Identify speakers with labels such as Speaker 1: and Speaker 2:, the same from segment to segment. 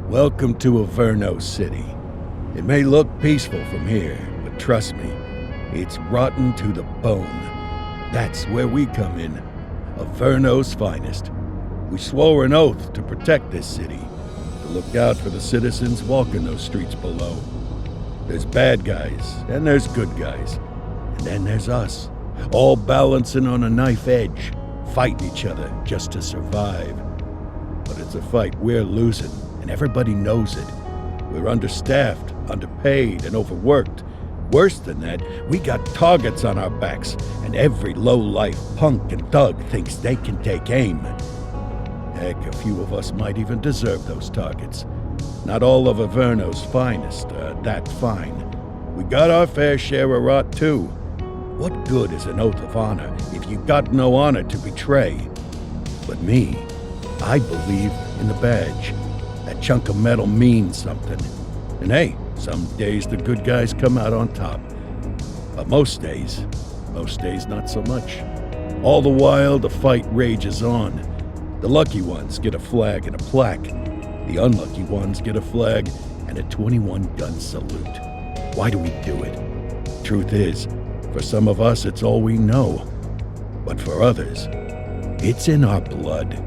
Speaker 1: Welcome to Averno City. It may look peaceful from here, but trust me, it's rotten to the bone. That's where we come in. Averno's finest. We swore an oath to protect this city, to look out for the citizens walking those streets below. There's bad guys, and there's good guys. And then there's us, all balancing on a knife edge, fighting each other just to survive. But it's a fight we're losing, and everybody knows it. We're understaffed, underpaid, and overworked. Worse than that, we got targets on our backs, and every low-life punk and thug thinks they can take aim. Heck, a few of us might even deserve those targets. Not all of Averno's finest are that fine. We got our fair share of rot, too. What good is an oath of honor if you got no honor to betray? But me, I believe in the badge. That chunk of metal means something. And hey, some days the good guys come out on top. But most days not so much. All the while, the fight rages on. The lucky ones get a flag and a plaque. The unlucky ones get a flag and a 21-gun salute. Why do we do it? Truth is, for some of us, it's all we know. But for others, it's in our blood.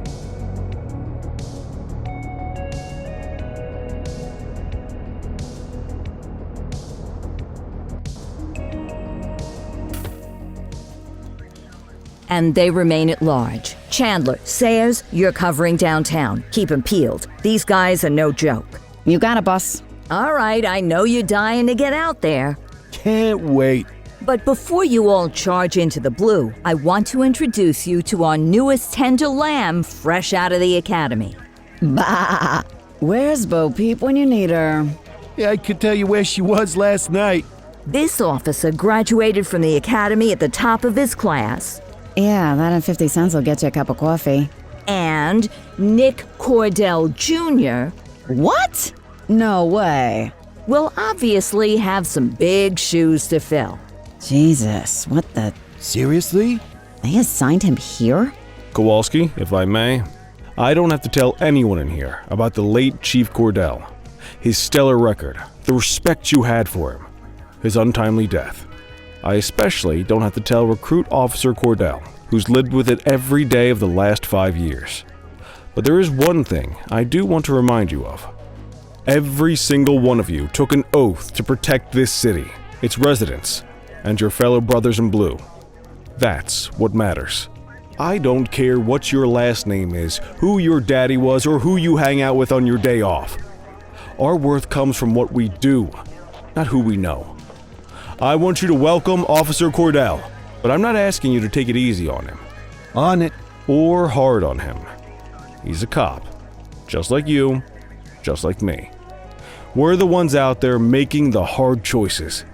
Speaker 2: And they remain at large. Chandler, Sayers, you're covering downtown. Keep 'em peeled. These guys are no joke.
Speaker 3: You got it, boss.
Speaker 2: All right, I know you're dying to get out there.
Speaker 1: Can't wait.
Speaker 2: But before you all charge into the blue, I want to introduce you to our newest tender lamb fresh out of the academy.
Speaker 3: Bah! Where's Bo Peep when you need her?
Speaker 1: Yeah, I could tell you where she was last night.
Speaker 2: This officer graduated from the academy at the top of his class.
Speaker 3: Yeah, that and 50 cents will get you a cup of coffee.
Speaker 2: And Nick Cordell Jr.
Speaker 3: What? No way.
Speaker 2: will obviously have some big shoes to fill.
Speaker 3: Jesus, what the...
Speaker 1: Seriously?
Speaker 3: They assigned him here?
Speaker 4: Kowalski, if I may, I don't have to tell anyone in here about the late Chief Cordell, his stellar record, the respect you had for him, his untimely death. I especially don't have to tell Recruit Officer Cordell, who's lived with it every day of the last 5 years. But there is one thing I do want to remind you of. Every single one of you took an oath to protect this city, its residents, and your fellow brothers in blue. That's what matters. I don't care what your last name is, who your daddy was, or who you hang out with on your day off. Our worth comes from what we do, not who we know. I want you to welcome Officer Cordell, but I'm not asking you to take it easy on him.
Speaker 1: On it.
Speaker 4: Or hard on him. He's a cop, just like you, just like me. We're the ones out there making the hard choices,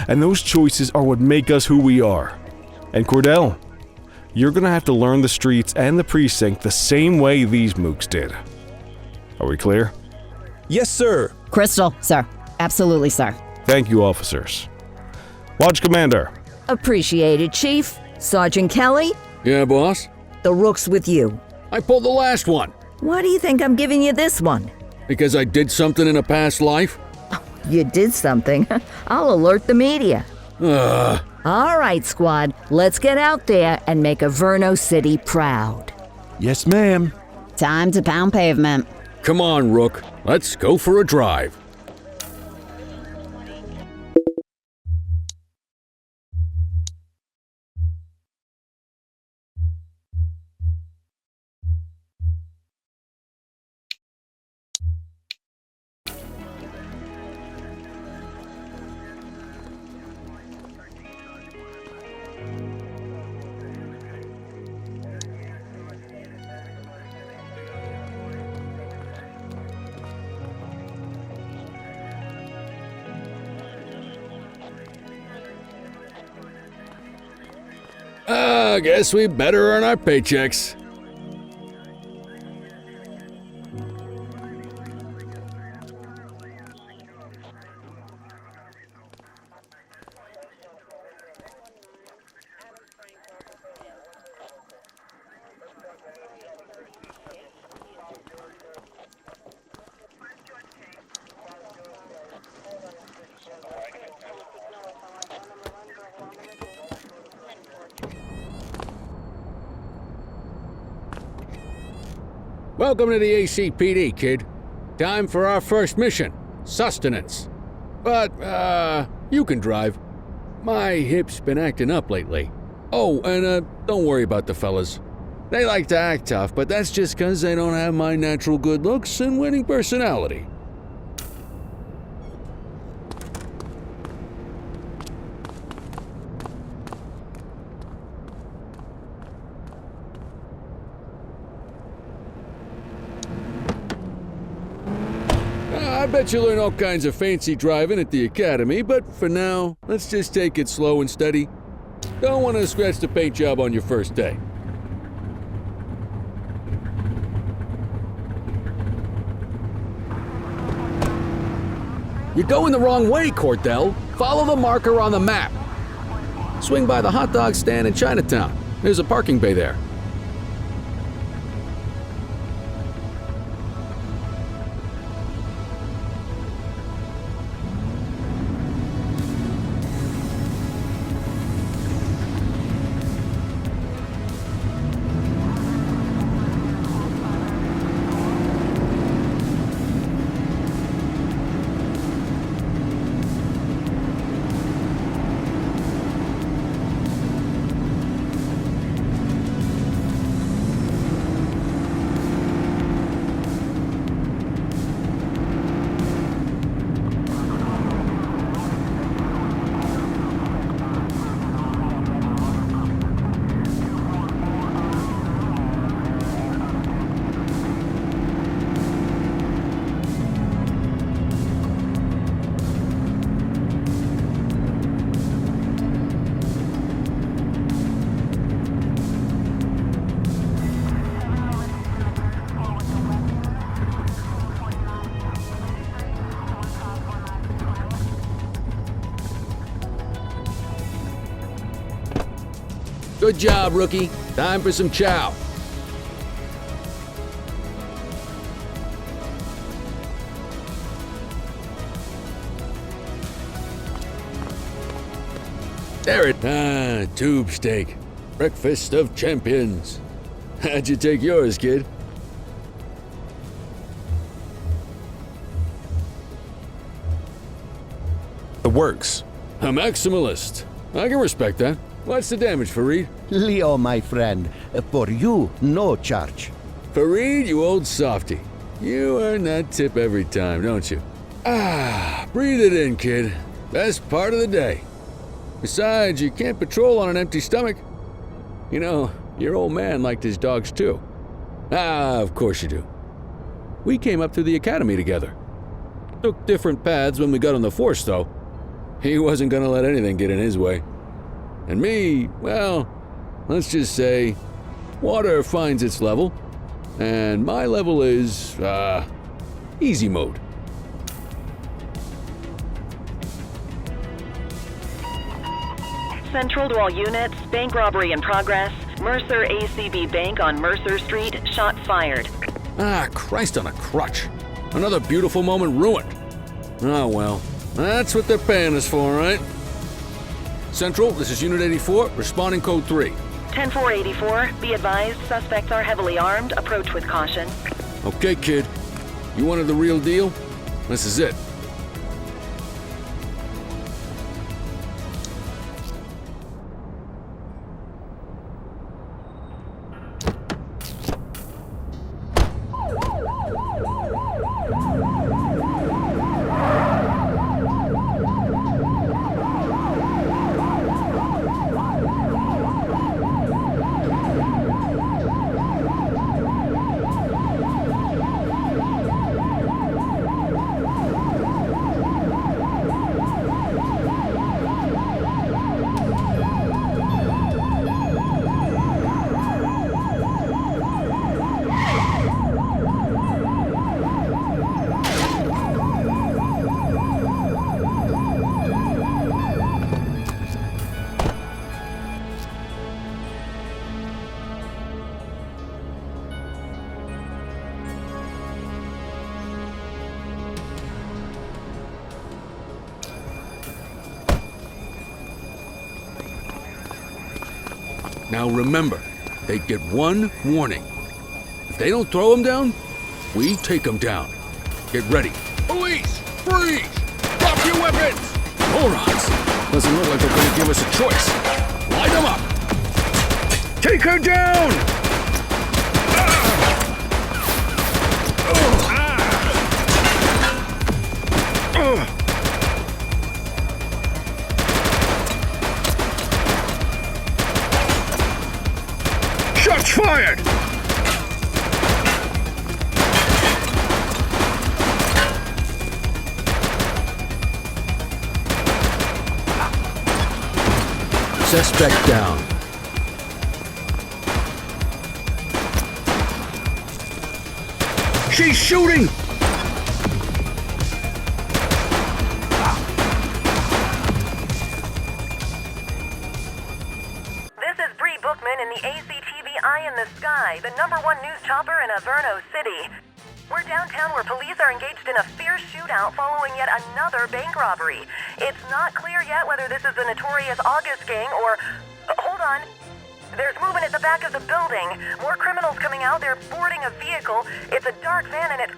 Speaker 4: and those choices are what make us who we are. And Cordell, you're gonna have to learn the streets and the precinct the same way these mooks did. Are we clear?
Speaker 5: Yes, sir.
Speaker 3: Crystal, sir. Absolutely, sir.
Speaker 4: Thank you, officers. Lodge Commander.
Speaker 2: Appreciated, Chief. Sergeant Kelly,
Speaker 6: Yeah, boss?
Speaker 2: the rook's with you.
Speaker 6: I pulled the last one.
Speaker 2: Why do you think I'm giving you this one?
Speaker 6: Because I did something in a past life?
Speaker 2: You did something. I'll alert the media. All right, squad, let's get out there and make Averno City proud.
Speaker 1: Yes, ma'am.
Speaker 3: Time to pound pavement.
Speaker 6: Come on, Rook. Let's go for a drive. I guess we better earn our paychecks. Welcome to the ACPD, kid. Time for our first mission, sustenance. But, you can drive. My hip's been acting up lately. Oh, and, don't worry about the fellas. They like to act tough, but that's just 'cause they don't have my natural good looks and winning personality. I bet you learn all kinds of fancy driving at the academy, but for now, let's just take it slow and steady. Don't want to scratch the paint job on your first day. You're going the wrong way, Cordell. Follow the marker on the map. Swing by the hot dog stand in Chinatown. There's a parking bay there. Good job, rookie. Time for some chow. There it. Tube steak. Breakfast of champions. How'd you take yours, kid?
Speaker 4: The works.
Speaker 6: A maximalist. I can respect that. What's the damage, Fareed?
Speaker 5: Leo, my friend, for you, no charge.
Speaker 6: Fareed, you old softy. You earn that tip every time, don't you? Breathe it in, kid. Best part of the day. Besides, you can't patrol on an empty stomach. You know, your old man liked his dogs too. Of course you do. We came up through the academy together. Took different paths when we got on the force, though. He wasn't gonna let anything get in his way. And me, well, let's just say, water finds its level, and my level is, easy mode.
Speaker 7: Central to all units, bank robbery in progress. Mercer ACB Bank on Mercer Street, shots fired.
Speaker 6: Christ on a crutch. Another beautiful moment ruined. Oh well, that's what they're paying us for, right? Central, this is Unit 84, responding code 3.
Speaker 7: 10-484, be advised, suspects are heavily armed, approach with caution.
Speaker 6: Okay, kid. You wanted the real deal? This is it. Now remember, they get one warning. If they don't throw him down, we take him down. Get ready. Police! Freeze! Drop your weapons! Morons! Doesn't look like they're gonna give us a choice. Light them up! Take her down! Shots fired! Suspect down. She's shooting!
Speaker 7: This is Bree Bookman in the ACTV Eye in the Sky, the #1 news chopper in Averno City. We're downtown where police are engaged in a fierce shootout following yet another bank robbery. It's not clear yet whether this is the notorious August gang or... hold on. There's movement at the back of the building. More criminals coming out. They're boarding a vehicle. It's a dark van and it's...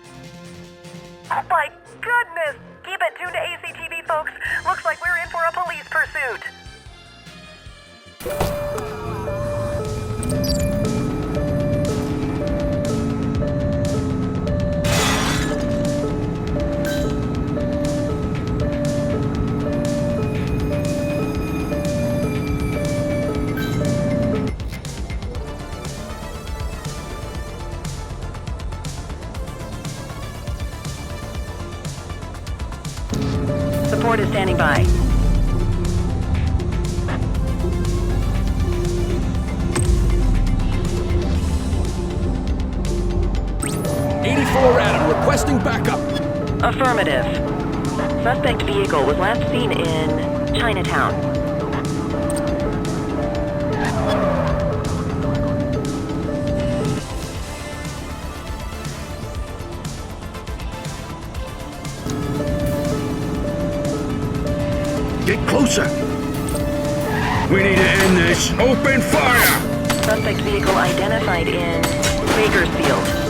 Speaker 7: oh my goodness! Keep it tuned to ACTV, folks. Looks like we're in for a police pursuit. Support is standing by.
Speaker 6: Adam requesting backup.
Speaker 7: Affirmative. Suspect vehicle was last seen in Chinatown.
Speaker 6: Get closer. We need to end this. Open fire!
Speaker 7: Suspect vehicle identified in Bakersfield.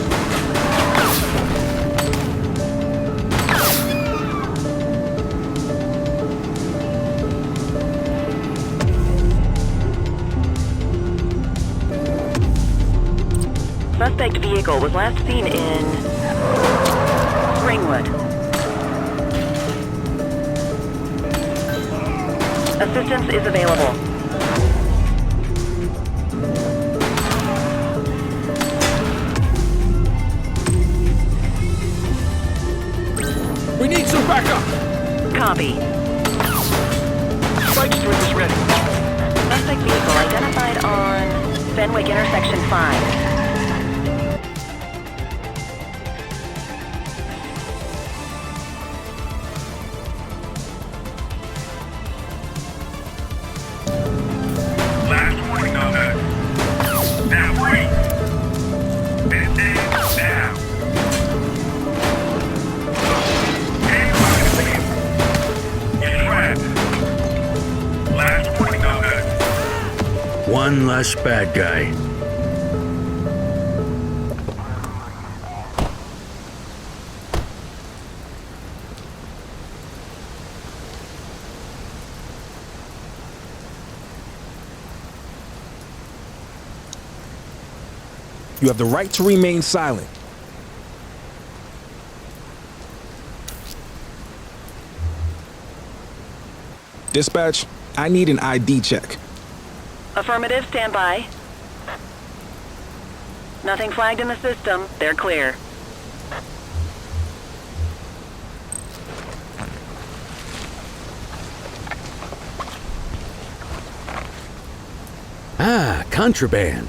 Speaker 7: Suspect vehicle was last seen in Springwood. Assistance is available.
Speaker 6: We need some backup!
Speaker 7: Copy.
Speaker 6: Site string is ready.
Speaker 7: Suspect vehicle identified on Fenwick Intersection 5.
Speaker 6: One less bad guy.
Speaker 8: You have the right to remain silent. Dispatch, I need an ID check.
Speaker 7: Affirmative, stand by. Nothing flagged in the system. They're clear.
Speaker 6: Ah, contraband.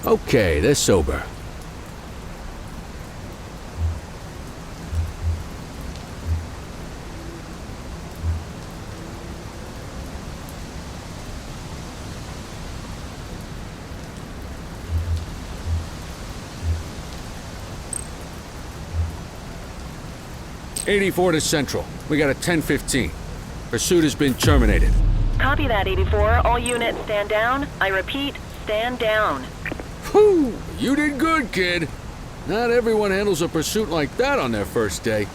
Speaker 6: Okay, they're sober. '84 to Central. We got a 10:15. Pursuit has been terminated.
Speaker 7: Copy that, 84. All units stand down. I repeat, stand down.
Speaker 6: Whew! You did good, kid. Not everyone handles a pursuit like that on their first day.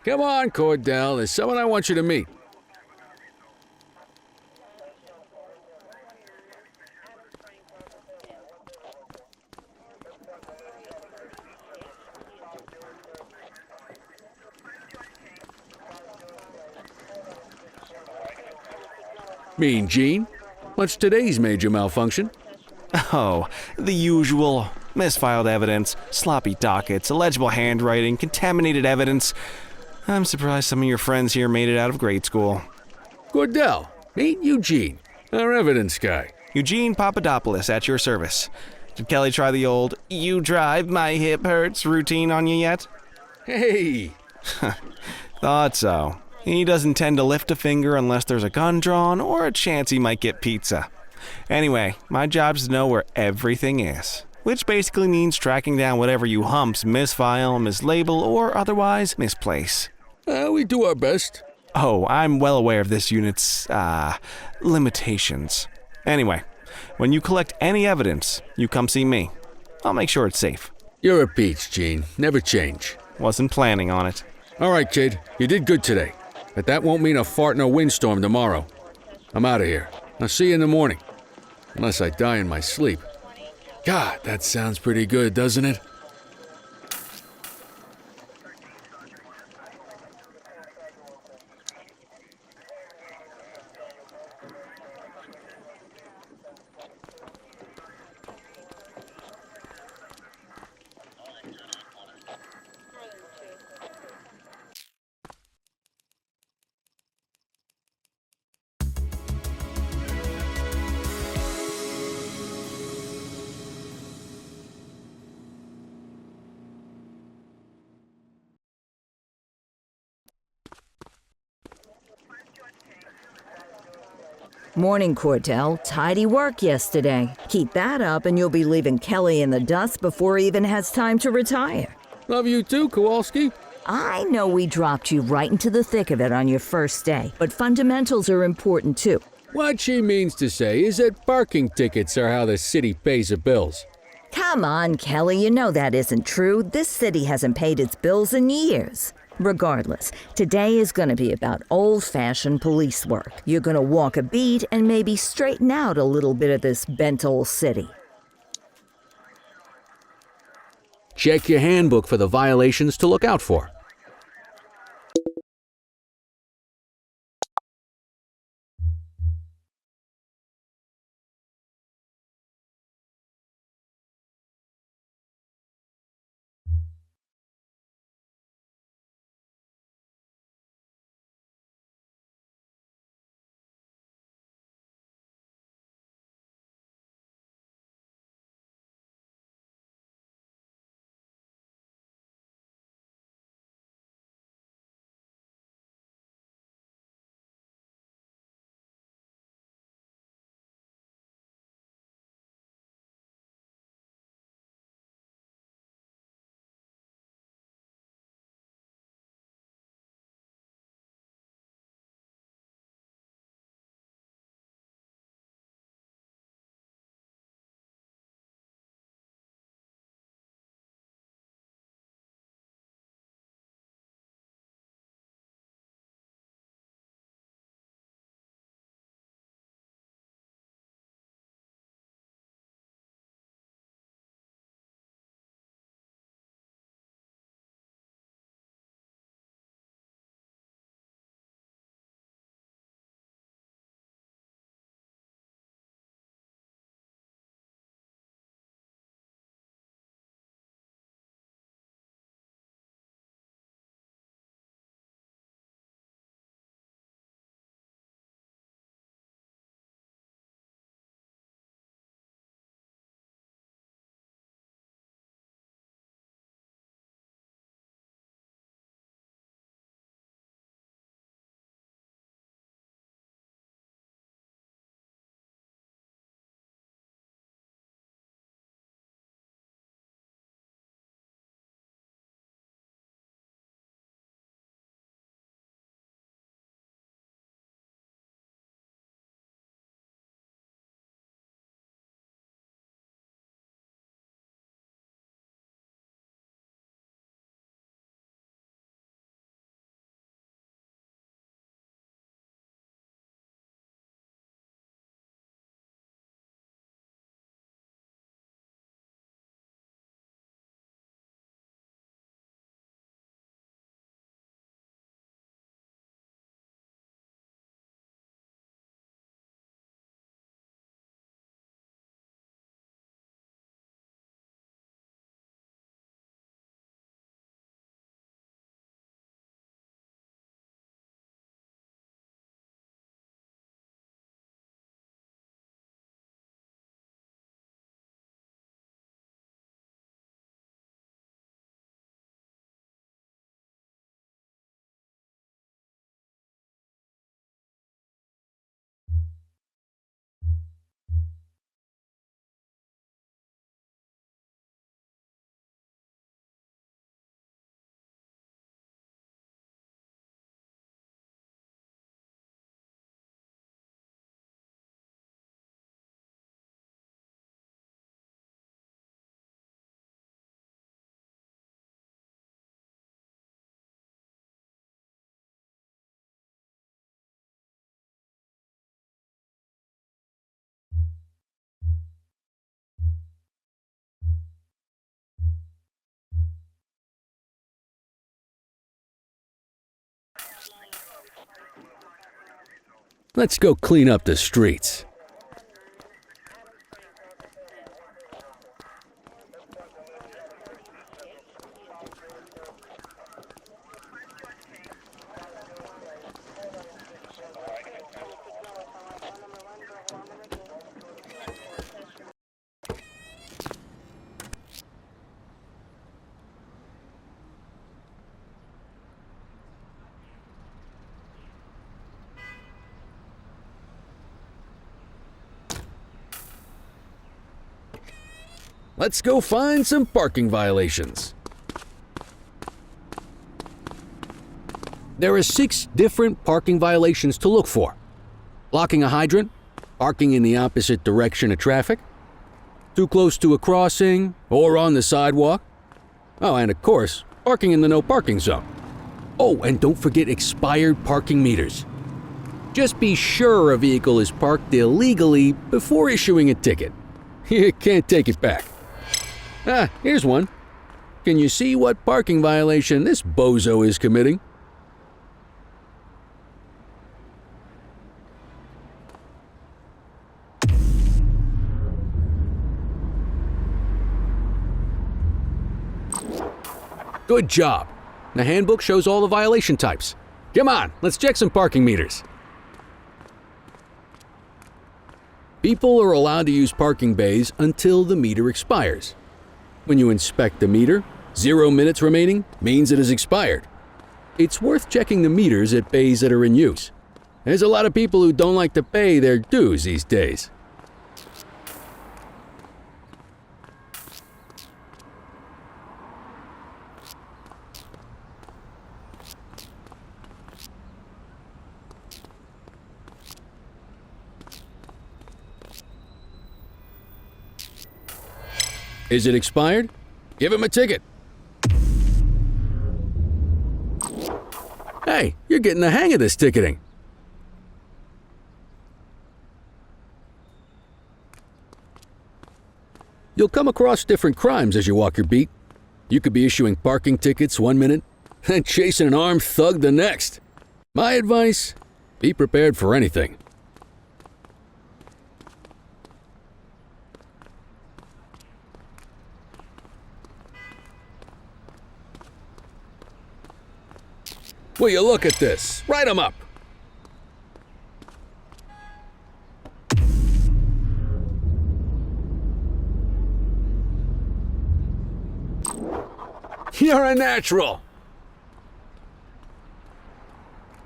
Speaker 6: Come on, Cordell. There's someone I want you to meet. Mean Gene? What's today's major malfunction?
Speaker 4: Oh, the usual. Misfiled evidence, sloppy dockets, illegible handwriting, contaminated evidence. I'm surprised some of your friends here made it out of grade school.
Speaker 6: Cordell, meet Eugene, our evidence guy.
Speaker 4: Eugene Papadopoulos at your service. Did Kelly try the old, "you drive, my hip hurts" routine on you yet?
Speaker 6: Hey!
Speaker 4: Thought so. He doesn't tend to lift a finger unless there's a gun drawn or a chance he might get pizza. Anyway, my job's to know where everything is, which basically means tracking down whatever you humps misfile, mislabel, or otherwise misplace.
Speaker 6: We do our best.
Speaker 4: Oh, I'm well aware of this unit's, limitations. Anyway, when you collect any evidence, you come see me. I'll make sure it's safe.
Speaker 6: You're a peach, Gene. Never change.
Speaker 4: Wasn't planning on it.
Speaker 6: All right, kid. You did good today. But that won't mean a fart in a windstorm tomorrow. I'm out of here. I'll see you in the morning. Unless I die in my sleep. God, that sounds pretty good, doesn't it?
Speaker 2: Morning, Cordell. Tidy work yesterday. Keep that up and you'll be leaving Kelly in the dust before he even has time to retire.
Speaker 6: Love you too, Kowalski.
Speaker 2: I know we dropped you right into the thick of it on your first day, but fundamentals are important too.
Speaker 6: What she means to say is that parking tickets are how the city pays the bills.
Speaker 2: Come on, Kelly, you know that isn't true. This city hasn't paid its bills in years. Regardless, today is going to be about old-fashioned police work. You're going to walk a beat and maybe straighten out a little bit of this bent old city.
Speaker 6: Check your handbook for the violations to look out for. Let's go clean up the streets. let's go find some parking violations. There are 6 different parking violations to look for. Blocking a hydrant, parking in the opposite direction of traffic, too close to a crossing or on the sidewalk. Oh, and of course, parking in the no parking zone. Oh, and don't forget expired parking meters. Just be sure a vehicle is parked illegally before issuing a ticket. You can't take it back. Ah, here's one. Can you see what parking violation this bozo is committing? Good job. The handbook shows all the violation types. Come on, let's check some parking meters. People are allowed to use parking bays until the meter expires. When you inspect the meter, 0 minutes remaining means it has expired. It's worth checking the meters at bays that are in use. There's a lot of people who don't like to pay their dues these days. Is it expired? Give him a ticket. Hey, you're getting the hang of this ticketing. You'll come across different crimes as you walk your beat. You could be issuing parking tickets 1 minute and chasing an armed thug the next. My advice, be prepared for anything. Will you look at this? Write 'em up. You're a natural.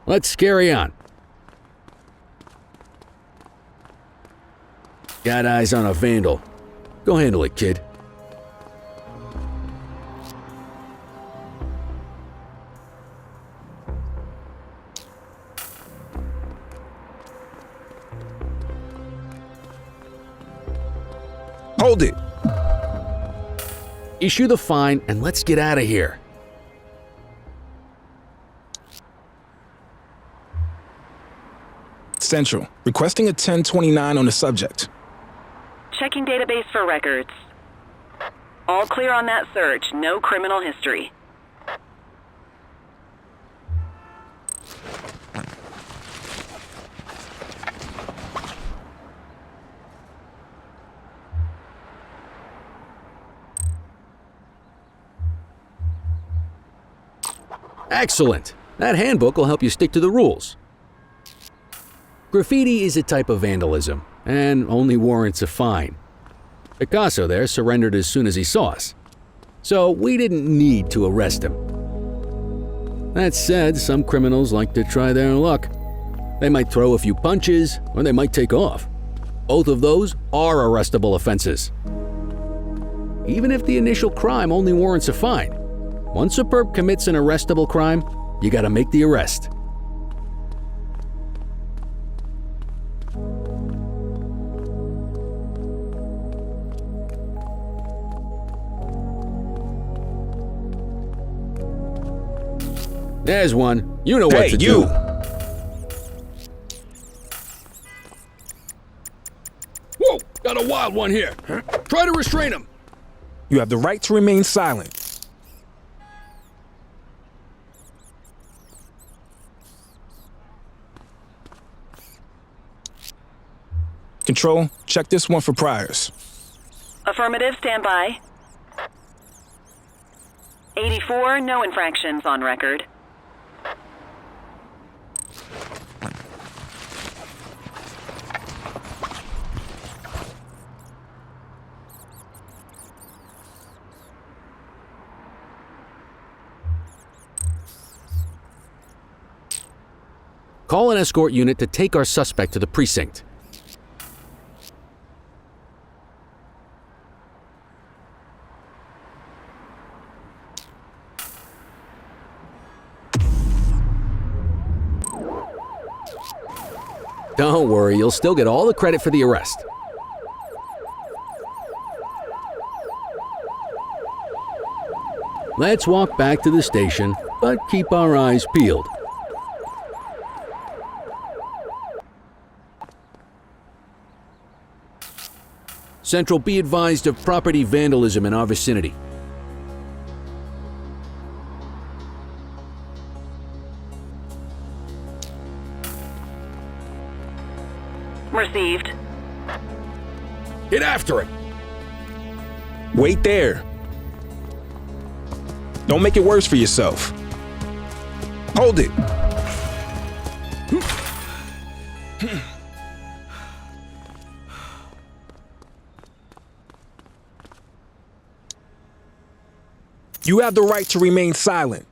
Speaker 6: Let's carry on. Got eyes on a vandal. Go handle it, kid.
Speaker 8: Hold it.
Speaker 6: Issue the fine and let's get out of here.
Speaker 8: Central, requesting a 1029 on the subject.
Speaker 9: Checking database for records. All clear on that search. No criminal history.
Speaker 6: Excellent. That handbook will help you stick to the rules. Graffiti is a type of vandalism and only warrants a fine. Picasso there surrendered as soon as he saw us, so we didn't need to arrest him. That said, some criminals like to try their luck. They might throw a few punches or they might take off. Both of those are arrestable offenses. Even if the initial crime only warrants a fine, once a perp commits an arrestable crime, you gotta make the arrest. There's one. You know what to do. Whoa! Got a wild one here. Try to restrain him.
Speaker 8: You have the right to remain silent. Control, check this one for priors.
Speaker 9: Affirmative, stand by. 84, no infractions on record.
Speaker 6: Call an escort unit to take our suspect to the precinct. Don't worry, you'll still get all the credit for the arrest. Let's walk back to the station, but keep our eyes peeled. Central, be advised of property vandalism in our vicinity.
Speaker 9: Received.
Speaker 6: Get after it!
Speaker 8: Wait there. Don't make it worse for yourself. Hold it. You have the right to remain silent.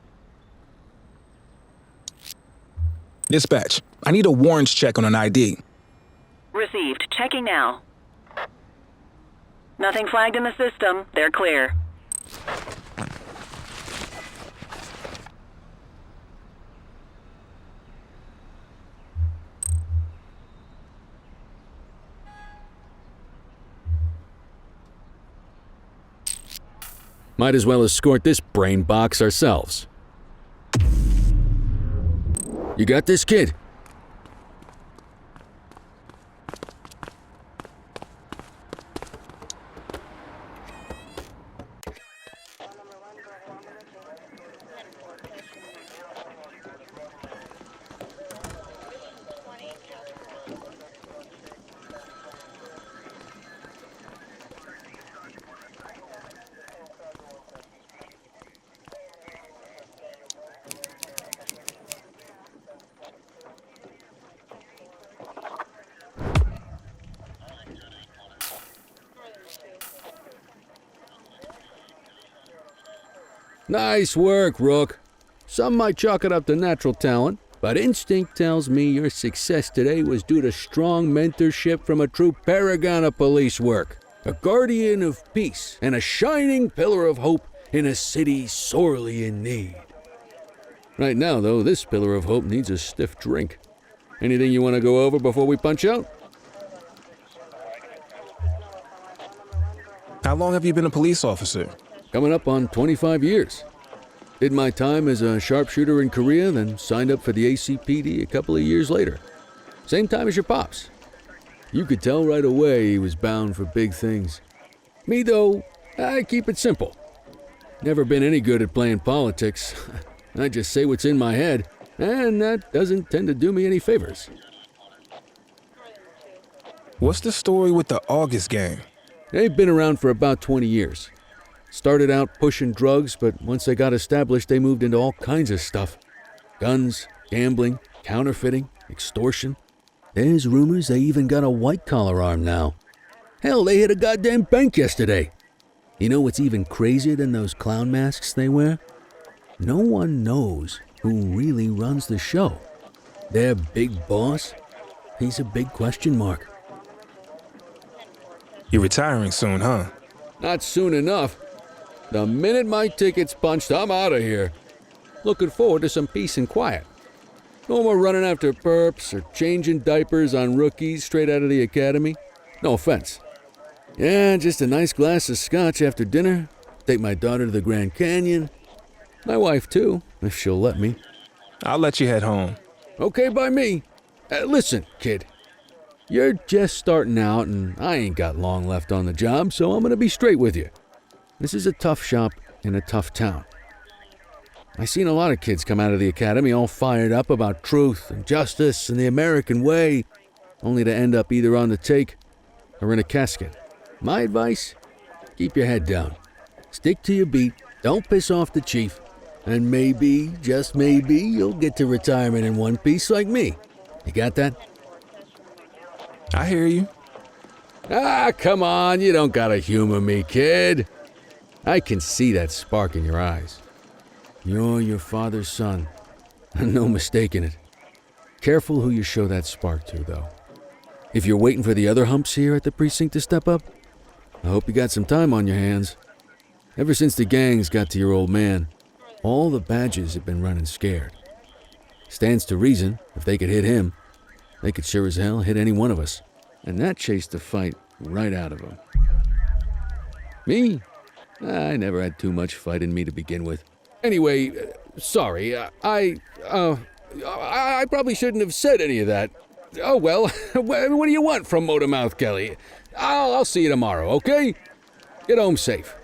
Speaker 8: Dispatch, I need a warrants check on an ID.
Speaker 9: Received. Checking now. Nothing flagged in the system. They're clear.
Speaker 6: Might as well escort this brain box ourselves. You got this, kid? Nice work, Rook. Some might chalk it up to natural talent, but instinct tells me your success today was due to strong mentorship from a true paragon of police work, a guardian of peace, and a shining pillar of hope in a city sorely in need. Right now, though, this pillar of hope needs a stiff drink. Anything you want to go over before we punch out?
Speaker 8: How long have you been a police officer?
Speaker 6: Coming up on 25 years. Did my time as a sharpshooter in Korea, then signed up for the ACPD a couple of years later. Same time as your pops. You could tell right away he was bound for big things. Me, though, I keep it simple. Never been any good at playing politics. I just say what's in my head, and that doesn't tend to do me any favors.
Speaker 8: What's the story with the August gang?
Speaker 6: They've been around for about 20 years. Started out pushing drugs, but once they got established, they moved into all kinds of stuff. Guns, gambling, counterfeiting, extortion. There's rumors they even got a white-collar arm now. Hell, they hit a goddamn bank yesterday. You know what's even crazier than those clown masks they wear? No one knows who really runs the show. Their big boss? He's a big question mark.
Speaker 8: You're retiring soon, huh?
Speaker 6: Not soon enough. The minute my ticket's punched, I'm out of here. Looking forward to some peace and quiet. No more running after perps or changing diapers on rookies straight out of the academy. No offense. Yeah, just a nice glass of scotch after dinner. Take my daughter to the Grand Canyon. My wife, too, if she'll let me.
Speaker 8: I'll let you head home.
Speaker 6: Okay by me. Listen, kid. You're just starting out, and I ain't got long left on the job, so I'm gonna be straight with you. This is a tough shop in a tough town. I seen a lot of kids come out of the academy all fired up about truth and justice and the American way, only to end up either on the take or in a casket. My advice? Keep your head down. Stick to your beat, don't piss off the chief, and maybe, just maybe, you'll get to retirement in one piece like me. You got that?
Speaker 8: I hear you.
Speaker 6: Ah, come on, you don't gotta humor me, kid. I can see that spark in your eyes. You're your father's son. No mistaking it. Careful who you show that spark to, though. If you're waiting for the other humps here at the precinct to step up, I hope you got some time on your hands. Ever since the gangs got to your old man, all the badges have been running scared. Stands to reason, if they could hit him, They could sure as hell hit any one of us. And that chased the fight right out of them. Me? I never had too much fight in me to begin with. Anyway, sorry, I probably shouldn't have said any of that. Oh well, what do you want from Motormouth Kelly? I'll see you tomorrow, okay? Get home safe.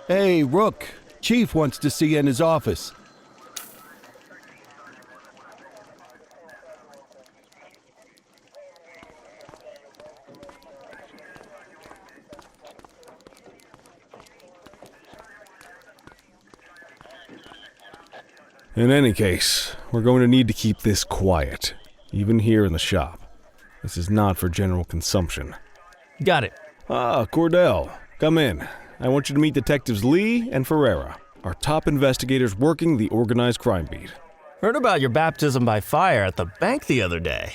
Speaker 1: Hey, Rook. Chief wants to see you in his office.
Speaker 4: In any case, we're going to need to keep this quiet, even here in the shop. This is not for general consumption.
Speaker 10: Got it.
Speaker 4: Ah, Cordell, come in. I want you to meet Detectives Lee and Ferreira, our top investigators working the organized crime beat.
Speaker 10: Heard about your baptism by fire at the bank the other day.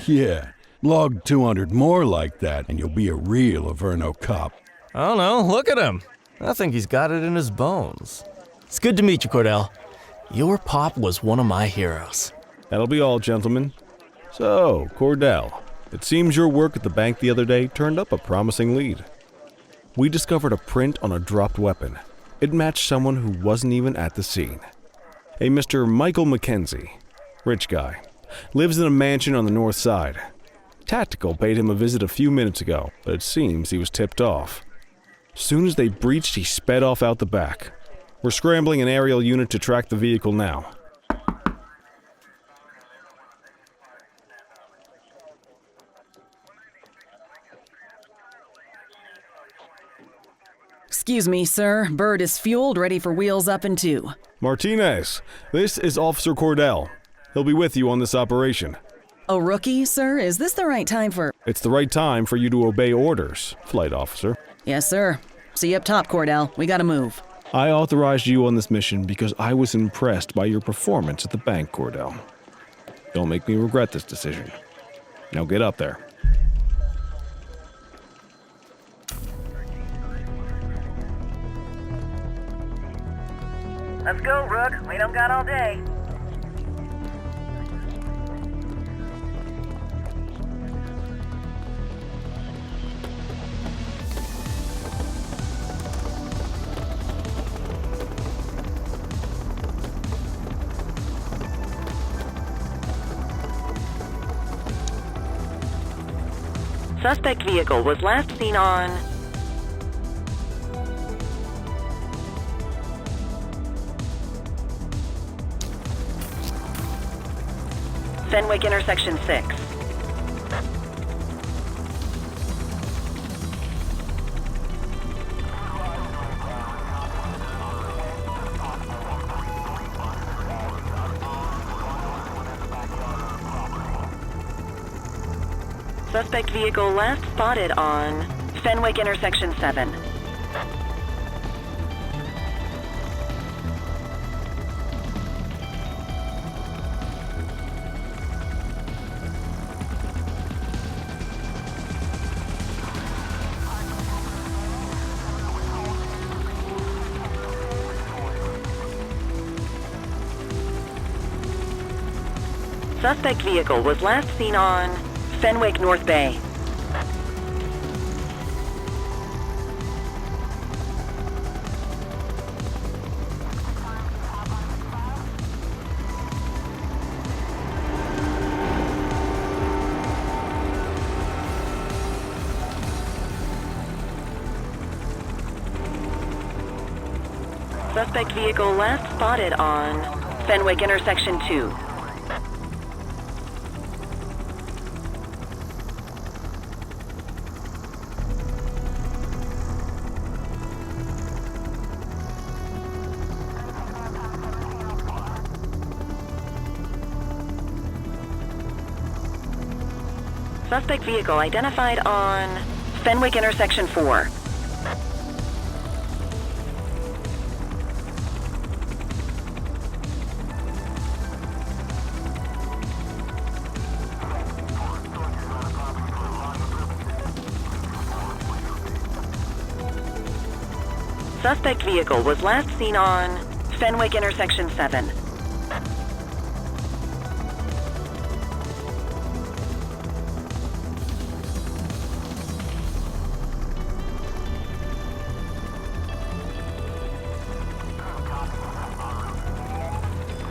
Speaker 1: Yeah, log 200 more like that and you'll be a real Averno cop.
Speaker 10: I don't know, look at him. I think he's got it in his bones. It's good to meet you, Cordell. Your pop was one of my heroes.
Speaker 4: That'll be all, gentlemen. So, Cordell, it seems your work at the bank the other day turned up a promising lead. We discovered a print on a dropped weapon. It matched someone who wasn't even at the scene. A Mr. Michael McKenzie, rich guy, lives in a mansion on the north side. Tactical paid him a visit a few minutes ago, but it seems he was tipped off. Soon as they breached, he sped off out the back. We're scrambling an aerial unit to track the vehicle now.
Speaker 3: Excuse me, sir. Bird is fueled, ready for wheels up in 2.
Speaker 4: Martinez, this is Officer Cordell. He'll be with you on this operation.
Speaker 3: A rookie, sir? Is this the right time for...
Speaker 4: It's the right time for you to obey orders, Flight Officer.
Speaker 3: Yes, sir. See you up top, Cordell. We gotta move.
Speaker 4: I authorized you on this mission because I was impressed by your performance at the bank, Cordell. Don't make me regret this decision. Now get up there.
Speaker 7: Let's go, Rook. We don't got all day.
Speaker 9: Suspect vehicle was last seen on Fenwick intersection 6. Suspect vehicle last spotted on Fenwick intersection 7. Suspect vehicle was last seen on Fenwick North Bay. Suspect vehicle last spotted on Fenwick intersection 2. Suspect vehicle identified on Fenwick intersection 4. Suspect vehicle was last seen on Fenwick intersection 7.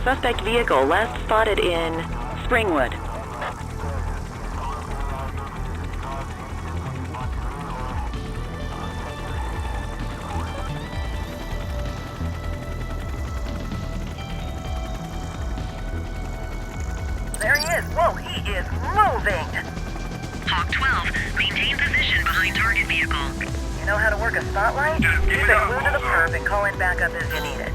Speaker 9: Suspect vehicle last spotted in Springwood.
Speaker 7: There he is. Whoa, he is moving.
Speaker 11: Hawk 12, maintain position behind target vehicle.
Speaker 7: You know how to work a spotlight? Keep it glued to the perp and call in backup as you need it.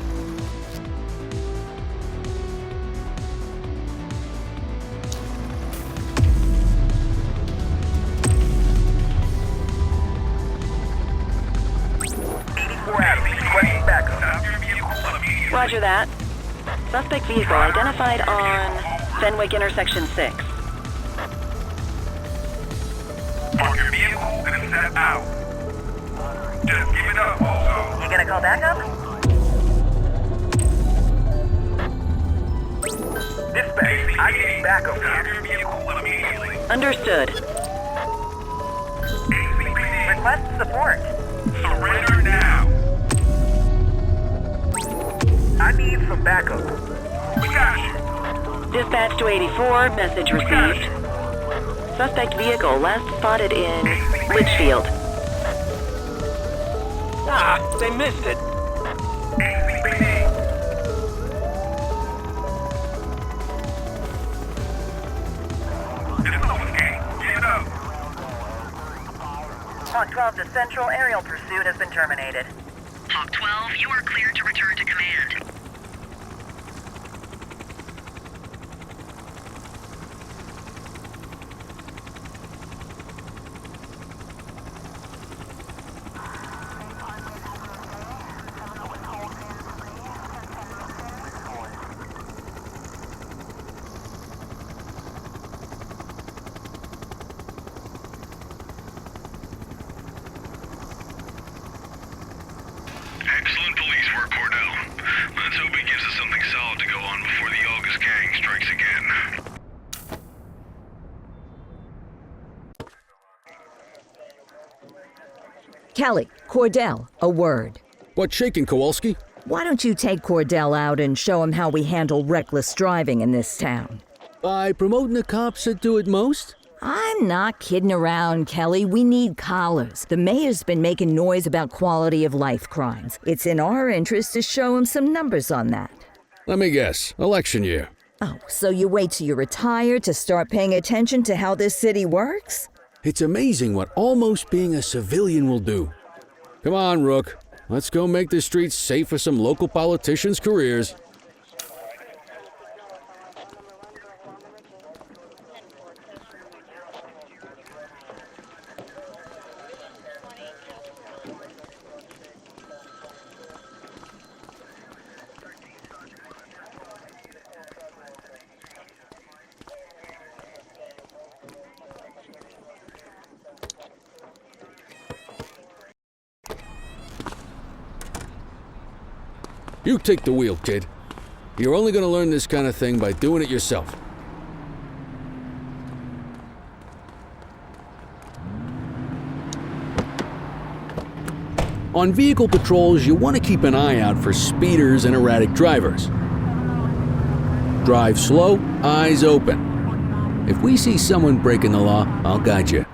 Speaker 9: Roger that. Suspect vehicle identified on Fenwick intersection 6.
Speaker 12: Park your vehicle and set out. Just give it up also.
Speaker 7: You gonna call backup?
Speaker 12: Dispatch, I need backup. Stop your vehicle immediately.
Speaker 9: Understood.
Speaker 7: Request support.
Speaker 12: Surrender now. I need some backup. We got you.
Speaker 9: Dispatch to 84, message received. Suspect vehicle last spotted in Litchfield.
Speaker 10: Ah, they missed it.
Speaker 7: Hawk 12 to Central, aerial pursuit has been terminated.
Speaker 11: Hawk 12, you are cleared to return to command.
Speaker 12: Excellent police work, Cordell. Let's hope it gives us something solid to go on before the August gang strikes again.
Speaker 2: Kelly, Cordell, a word.
Speaker 6: What's shaking, Kowalski?
Speaker 2: Why don't you take Cordell out and show him how we handle reckless driving in this town?
Speaker 6: By promoting the cops that do it most?
Speaker 2: I'm not kidding around, Kelly. We need collars. The mayor's been making noise about quality of life crimes. It's in our interest to show him some numbers on that.
Speaker 6: Let me guess. Election year.
Speaker 2: Oh, so you wait till you retire to start paying attention to how this city works?
Speaker 6: It's amazing what almost being a civilian will do. Come on, Rook. Let's go make the streets safe for some local politicians' careers. You take the wheel, kid. You're only gonna learn this kind of thing by doing it yourself. On vehicle patrols, you want to keep an eye out for speeders and erratic drivers. Drive slow, eyes open. If we see someone breaking the law, I'll guide you.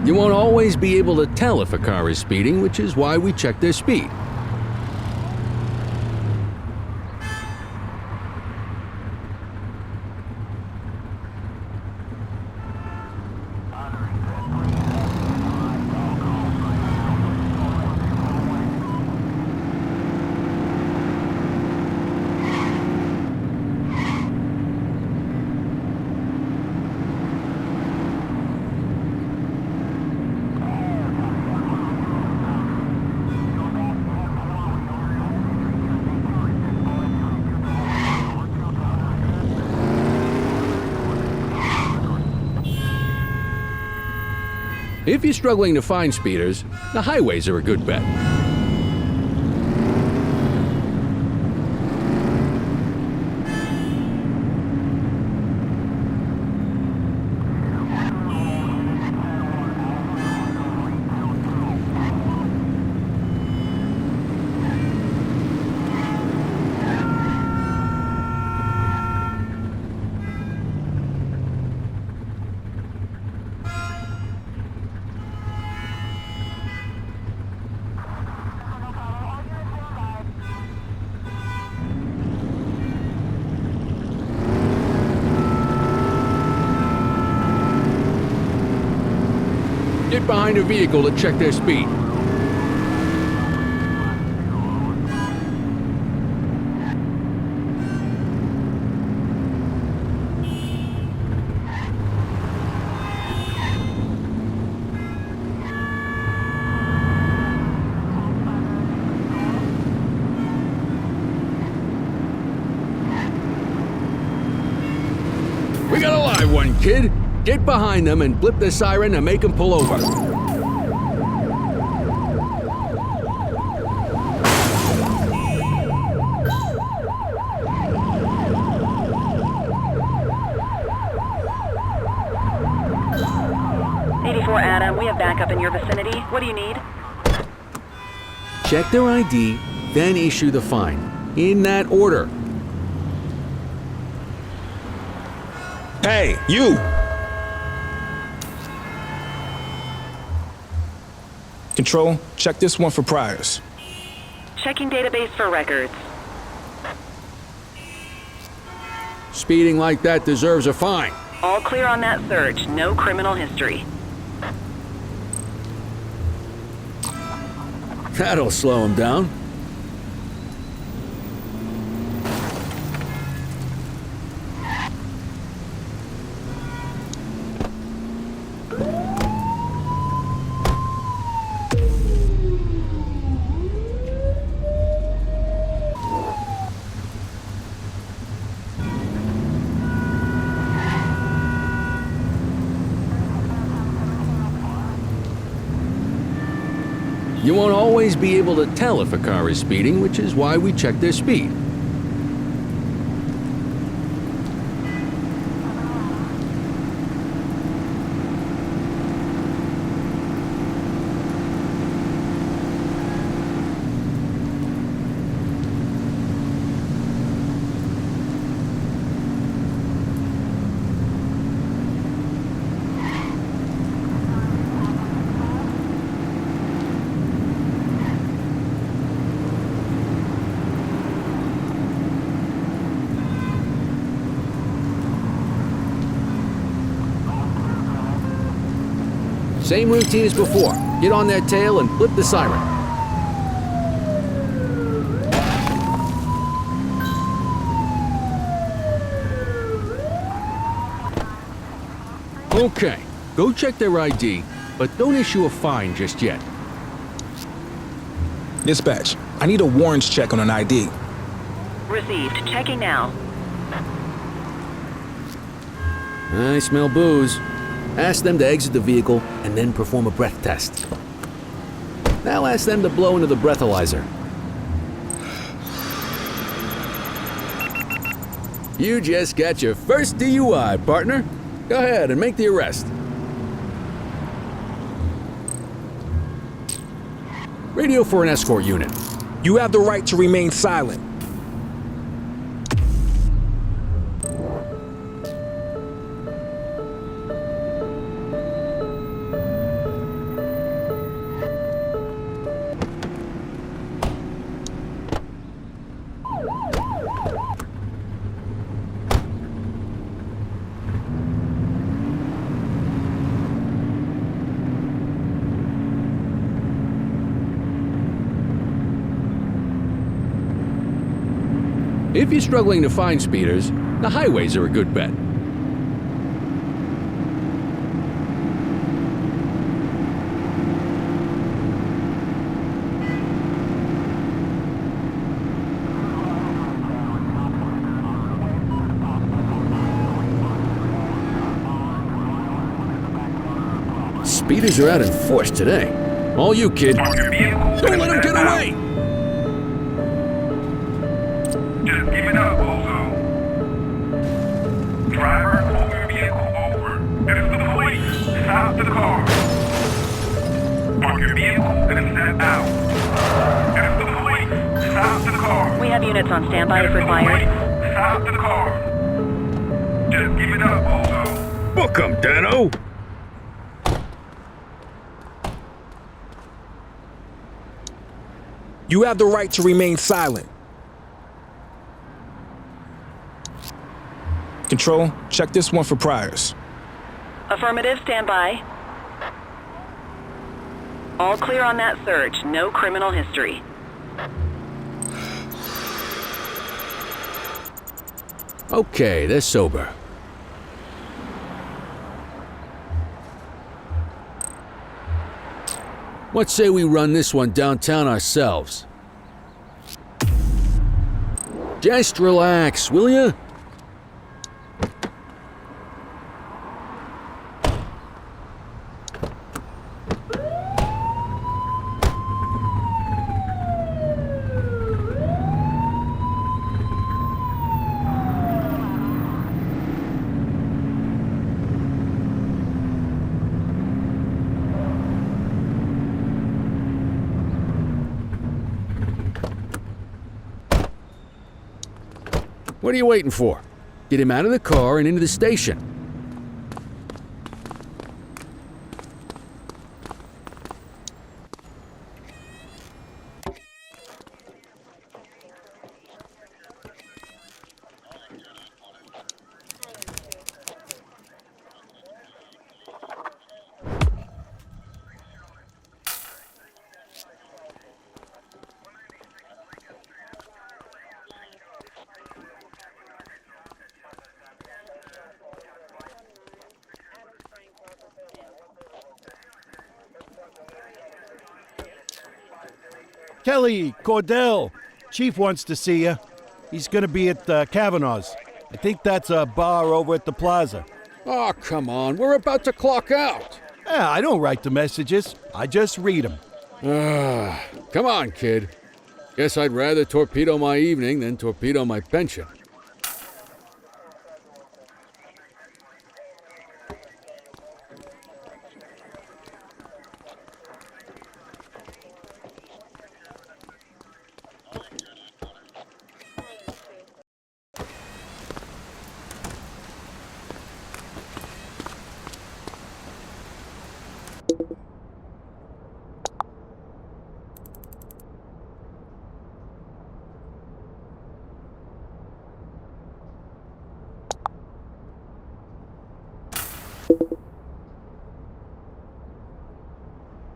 Speaker 6: You won't always be able to tell if a car is speeding, which is why we check their speed. If you're struggling to find speeders, the highways are a good bet. Get behind a vehicle to check their speed. We got a live one, kid. Get behind them and blip the siren and make them pull over.
Speaker 9: Adam, we have backup in your vicinity. What do you need?
Speaker 6: Check their ID, then issue the fine. In that order.
Speaker 8: Hey, you! Control, check this one for priors.
Speaker 9: Checking database for records.
Speaker 6: Speeding like that deserves a fine.
Speaker 9: All clear on that search. No criminal history.
Speaker 6: That'll slow him down. You won't always be able to tell if a car is speeding, which is why we check their speed. Same routine as before. Get on their tail and flip the siren. Okay, go check their ID, but don't issue a fine just yet.
Speaker 8: Dispatch, I need a warrants check on an ID.
Speaker 9: Received. Checking now.
Speaker 6: I smell booze. Ask them to exit the vehicle and then perform a breath test. Now ask them to blow into the breathalyzer. You just got your first DUI, partner. Go ahead and make the arrest. Radio for an escort unit.
Speaker 8: You have the right to remain silent.
Speaker 6: If you're struggling to find speeders, the highways are a good bet. speeders are out in force today. All you, kid. Don't let him get away!
Speaker 12: Just give it up, Bozo. Driver, pull your vehicle over. It is the police. Stop the car. Park your vehicle and step out. It is the police. Stop the car.
Speaker 9: We have units on standby if required.
Speaker 12: Stop the car. Just give it up, Bozo.
Speaker 1: Book 'em, Dano!
Speaker 8: You have the right to remain silent. Control, check this one for priors.
Speaker 9: Affirmative, standby. All clear on that search. No criminal history.
Speaker 6: Okay, they're sober. What say we run this one downtown ourselves? Just relax, will ya? What are you waiting for? Get him out of the car and into the station.
Speaker 1: Kelly, Cordell, Chief wants to see you. He's gonna be at Kavanaugh's. I think that's a bar over at the plaza.
Speaker 6: Oh, come on, we're about to clock out.
Speaker 1: Yeah, I don't write the messages. I just read them.
Speaker 6: Come on, kid. Guess I'd rather torpedo my evening than torpedo my pension.